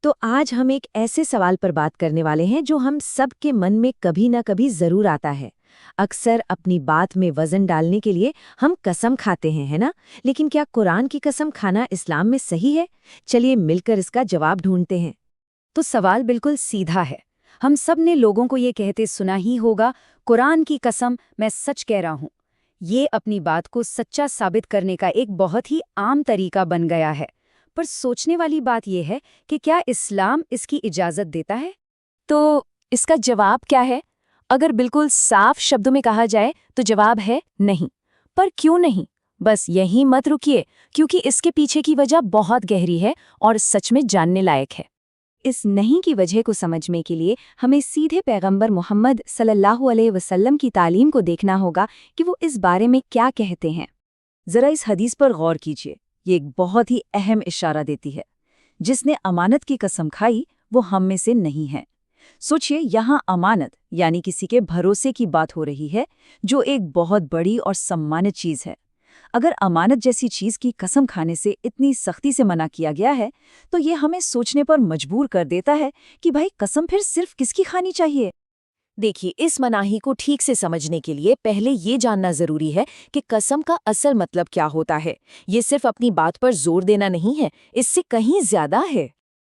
तो आज हम एक ऐसे सवाल पर बात करने वाले हैं जो हम सब के मन में कभी ना कभी जरूर आता है। अक्सर अपनी बात में वजन डालने के लिए हम कसम खाते हैं, है ना? लेकिन क्या कुरान की कसम खाना इस्लाम में सही है? चलिए मिलकर इसका जवाब ढूंढते हैं। तो सवाल बिल्कुल सीधा है। हम सब ने लोगों को ये कहते सुना ही होगा, कुरान की कसम मैं सच कह रहा हूँ। ये अपनी बात को सच्चा साबित करने का एक बहुत ही आम तरीका बन गया है। पर सोचने वाली बात यह है कि क्या इस्लाम इसकी इजाज़त देता है? तो इसका जवाब क्या है? अगर बिल्कुल साफ शब्दों में कहा जाए तो जवाब है नहीं। पर क्यों नहीं? बस यहीं मत रुकिए, क्योंकि इसके पीछे की वजह बहुत गहरी है और सच में जानने लायक है। इस नहीं की वजह को समझने के लिए हमें सीधे पैगंबर मोहम्मद सल्लल्लाहु अलैहि वसल्लम की तालीम को देखना होगा कि वो इस बारे में क्या कहते हैं। जरा इस हदीस पर गौर कीजिए, ये एक बहुत ही अहम इशारा देती है। जिसने अमानत की कसम खाई वो हम में से नहीं है। सोचिए, यहाँ अमानत यानी किसी के भरोसे की बात हो रही है, जो एक बहुत बड़ी और सम्मानित चीज है। अगर अमानत जैसी चीज की कसम खाने से इतनी सख्ती से मना किया गया है, तो ये हमें सोचने पर मजबूर कर देता है कि भाई कसम फिर सिर्फ किसकी खानी चाहिए। देखिए, इस मनाही को ठीक से समझने के लिए पहले ये जानना जरूरी है कि कसम का असल मतलब क्या होता है। ये सिर्फ अपनी बात पर जोर देना नहीं है, इससे कहीं ज्यादा है।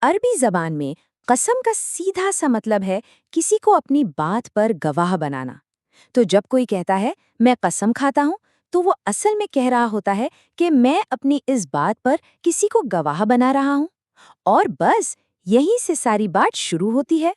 अरबी जबान में कसम का सीधा सा मतलब है किसी को अपनी बात पर गवाह बनाना। तो जब कोई कहता है मैं कसम खाता हूँ, तो वो असल में कह रहा होता है कि मैं अपनी इस बात पर किसी को गवाह बना रहा हूँ। और बस यहीं से सारी बात शुरू होती है।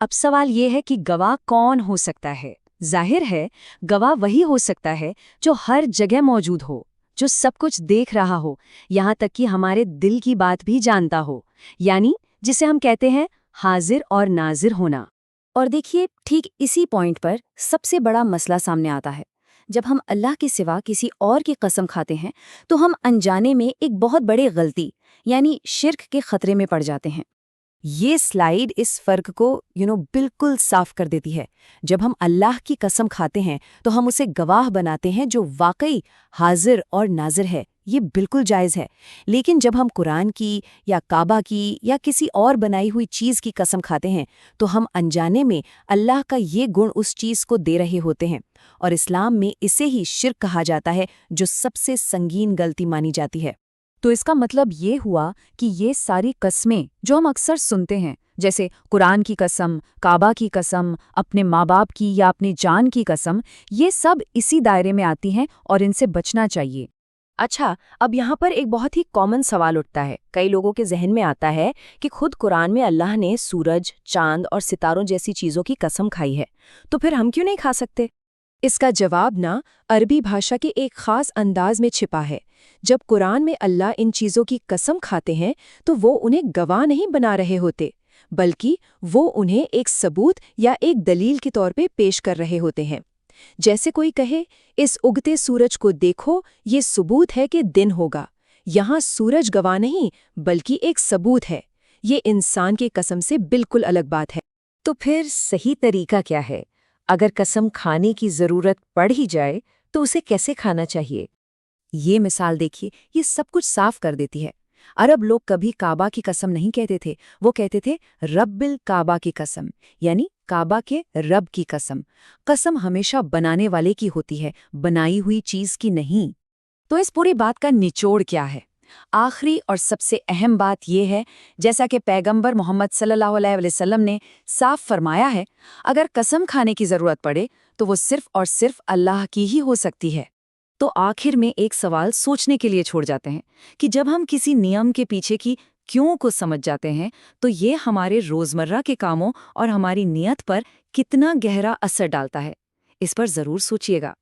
अब सवाल ये है कि गवाह कौन हो सकता है? जाहिर है, गवाह वही हो सकता है जो हर जगह मौजूद हो, जो सब कुछ देख रहा हो, यहाँ तक कि हमारे दिल की बात भी जानता हो। यानी जिसे हम कहते हैं हाजिर और नाजिर होना। और देखिए, ठीक इसी पॉइंट पर सबसे बड़ा मसला सामने आता है। जब हम अल्लाह के सिवा किसी और की कसम खाते हैं, तो हम अनजाने में एक बहुत बड़ी गलती यानी शिर्क के खतरे में पड़ जाते हैं। ये स्लाइड इस फर्क को बिल्कुल साफ कर देती है। जब हम अल्लाह की कसम खाते हैं तो हम उसे गवाह बनाते हैं जो वाकई हाजिर और नाजिर है, ये बिल्कुल जायज़ है। लेकिन जब हम कुरान की या काबा की या किसी और बनाई हुई चीज़ की कसम खाते हैं, तो हम अनजाने में अल्लाह का ये गुण उस चीज़ को दे रहे होते हैं। और इस्लाम में इसे ही शिर्क कहा जाता है, जो सबसे संगीन गलती मानी जाती है। तो इसका मतलब ये हुआ कि ये सारी कस्में जो हम अक्सर सुनते हैं, जैसे कुरान की कसम, काबा की कसम, अपने माँ बाप की या अपनी जान की कसम, ये सब इसी दायरे में आती हैं और इनसे बचना चाहिए। अच्छा, अब यहाँ पर एक बहुत ही कॉमन सवाल उठता है। कई लोगों के जहन में आता है कि खुद कुरान में अल्लाह ने सूरज, चांद और सितारों जैसी चीज़ों की कसम खाई है, तो फिर हम क्यों नहीं खा सकते? इसका जवाब ना अरबी भाषा के एक खास अंदाज में छिपा है। जब कुरान में अल्लाह इन चीज़ों की कसम खाते हैं, तो वो उन्हें गवाह नहीं बना रहे होते, बल्कि वो उन्हें एक सबूत या एक दलील के तौर पे पेश कर रहे होते हैं। जैसे कोई कहे, इस उगते सूरज को देखो, ये सबूत है कि दिन होगा। यहाँ सूरज गवाह नहीं, बल्कि एक सबूत है। ये इंसान की कसम से बिल्कुल अलग बात है। तो फिर सही तरीका क्या है? अगर कसम खाने की ज़रूरत पड़ ही जाए, तो उसे कैसे खाना चाहिए? ये मिसाल देखिए, ये सब कुछ साफ कर देती है। अरब लोग कभी काबा की कसम नहीं कहते थे, वो कहते थे रब्बिल काबा की कसम, यानी काबा के रब की कसम। कसम हमेशा बनाने वाले की होती है, बनाई हुई चीज की नहीं। तो इस पूरी बात का निचोड़ क्या है? आखिरी और सबसे अहम बात यह है, जैसा कि पैगंबर मोहम्मद सल्लल्लाहु अलैहि वसल्लम ने साफ फरमाया है, अगर कसम खाने की जरूरत पड़े तो वो सिर्फ और सिर्फ अल्लाह की ही हो सकती है। तो आखिर में एक सवाल सोचने के लिए छोड़ जाते हैं कि जब हम किसी नियम के पीछे की क्यों को समझ जाते हैं, तो ये हमारे रोजमर्रा के कामों और हमारी नियत पर कितना गहरा असर डालता है। इस पर जरूर सोचिएगा।